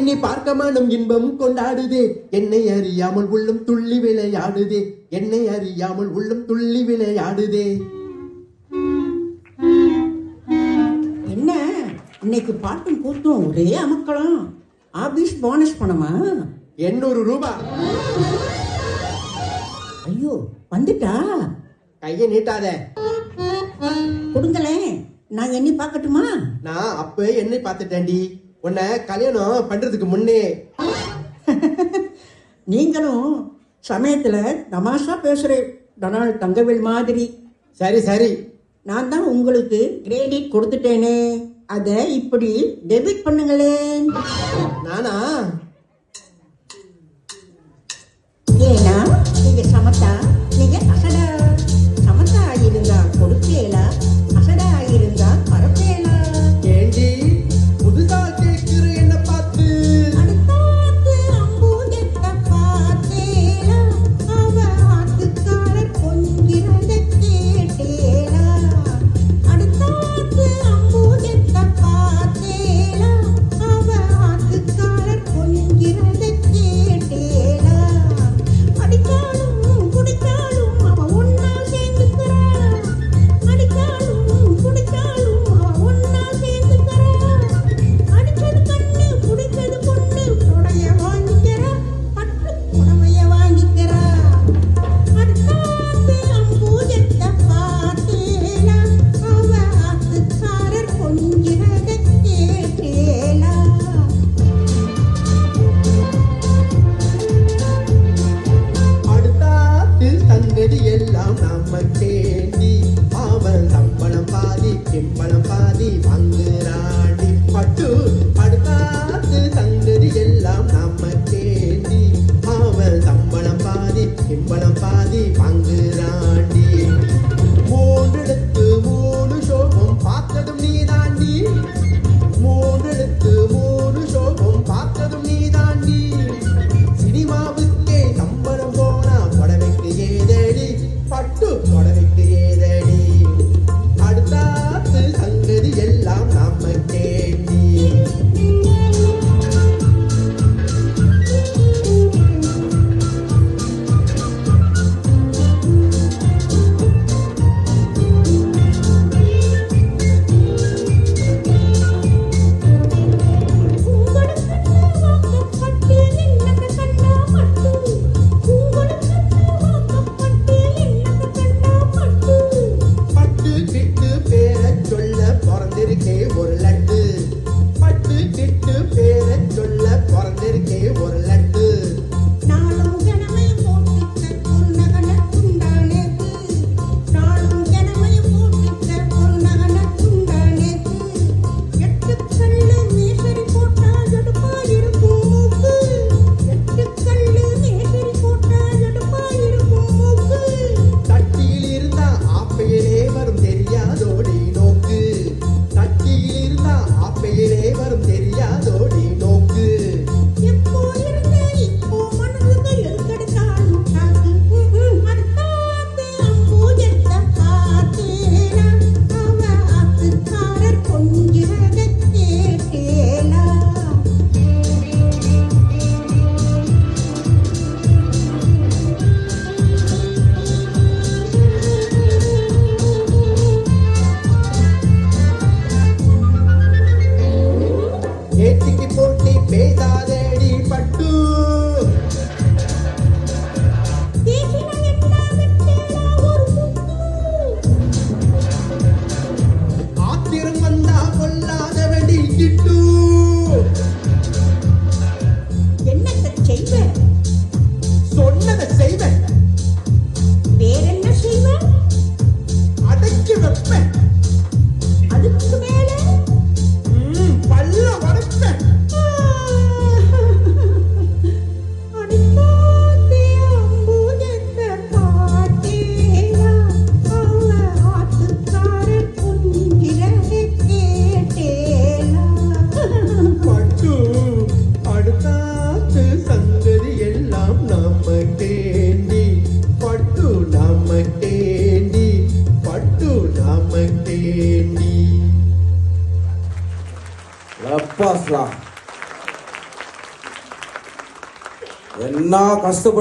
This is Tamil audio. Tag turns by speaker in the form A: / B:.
A: உன்னை பார்க்க மனம் இன்பம் கொண்டாடுதே, என்னை அறியாமல் உள்ளம் துள்ளி விளையாடுதே, என்னை அறியாமல் உள்ளம் துள்ளி விளையாடுதே.
B: என்ன இன்னைக்கு பாட்டும் கூத்தும் ஒரே அமக்கலாம். ஆபீஸ் போனஸ் பணமா?
A: 800 ரூபாய்.
B: ஐயோ வந்துட்டா.
A: கையை நீட்டாத.
B: கொடுங்களேன், நான் எண்ணி பார்க்கட்டுமா?
A: நான் அப்ப என்னை பார்த்துட்டேன்டி, உன்னை கல்யாணம் பண்றதுக்கு முன்னே.
B: நீங்களும் சமயத்துல தமாஷா பேசுறேன், டொனால்ட் தங்கவேல் மாதிரி.
A: சரி சரி,
B: நான் தான் உங்களுக்கு கிரெடிட் கொடுத்துட்டேனே, அதை இப்படி டெபிட் பண்ணுங்களேன்.
A: நானா?
B: ஏன்னா நீங்க சமத்தா, நீங்க அசடா. சமத்தா ஆகியிருந்தா கொடுப்பேலா, அசடா ஆகியிருந்தா பரப்பேலா.
A: ஏண்டி புதுசா கேக்குற என்ன பார்த்து?
B: அடுத்தாத்து அம்பூஜத்த பார்த்தேலா, அவ ஆத்துக்காரர் கொஞ்சிறத கேட்டேலா. அடுத்தாத்து அம்பூஜத்த பார்த்தேலா, அவ ஆத்துக்காரர் கொஞ்சிறத கேட்டேலா. அடிக்காலும் குடிக்காலும் அவ ஒன்னா சேர்ந்துக்கிறா. அடிக்காலும் குடிக்காலும் அவ ஒன்னா சேர்ந்துக்கிறா. அடிச்சது கண்ணு, குடிச்சது பொண்ணு, புடவைய வாங்கிக்கிறா, பட்டு புடவைய வாங்கிக்கிறா. அடுத்தாத்து அம்பூஜத்த பார்த்தேலா, அவ ஆத்துக்காரர் கொஞ்சிறத கேட்டேலா.
A: அடுத்தாத்து சங்கதி எல்லாம் நம்ம தேடி, அவன் சம்பளம் பாதி பிம்பளம் பாதி வாங்குறாடி பட்டு. அடுத்தாத்து சங்கதி எல்லாம் நம்ம தேடி, அவன் சம்பளம் பாதி பிம்பளம் பாதி வாங்குறாடி. 3 இடத்து 3 சோகம் பார்த்ததும் நீ தாண்டி, 3 இடத்து 3 சோகம் பார்த்ததும் நீ தாண்டி. சினிமாவுக்கே சம்பளம் போனா புடவைக்கு ஏதடி, பட்டு புடவைக்கு ஏதடி. அடுத்தாத்து சங்கதி எல்லாம் நம்ம கேள்வி. பட்டு கிட்டு பேரச் சொல்ல பிறந்திருக்கே ஒரு லட்டு, பட்டு கிட்டு பேரச் சொல்ல பிறந்திருக்கே ஒரு லட்டு.
B: நாளும் ஜனமை போட்டுக்க ஒரு நகன துண்டானேத்து, நாளும் ஜனமை போட்டுக்க ஒரு நகன துண்டானேத்து. 8 கல்லு மேசரி போட்டா எடுப்பா இருக்கும் மூக்கு, 8 கல்லு மேசரி போட்டா எடுப்பா இருக்கும் மூக்கு.
A: தட்டியில் இருந்தா ஆப்பையிலே வரும் தெரியாதோடி நோக்கு, தட்டியில் இருந்தா ஆப்பையிலே வரும் தெரியாதோடி நோக்கு.
B: எப்போ இருந்த இப்போ மனதுக்கு எதுக்கெடுத்தாலும் தாக்கு. அடுத்தாத்து அம்பூஜத்த பார்த்தேலா, அவ ஆத்துக்காரர் கொஞ்சிறத கேட்டேலா.
A: ஏட்டிக்கு போட்டி பேசாதேடி பட்டு.
B: பேசினா என்ன வெட்டேலா ஒரு முத்து.
A: ஆத்திரம் வந்தா கொல்லாத வெடி கிட்டு.
B: என்னத்தை செய்வேன்,
A: சொன்னதை செய்வேன்,
B: வேறென்ன செய்வேன்,
A: அடக்கி வைப்பேன்,
B: அதுக்கு மேல
A: பல்ல உடைப்பேன்.
B: அடுத்தாத்து அம்பூஜத்த பார்த்தேலா, அவ ஆத்துக்காரர் கொஞ்சிறத கேட்டேலா.
A: பட்டு அடுத்தாத்து சங்கதி எல்லாம் நம்ம தேண்டி, பட்டு நம்ம தேண்டி, பட்டு நம்ம தேண்டி.
C: லப்பாஸ்லாம் என்ன கஷ்டப்பட்டு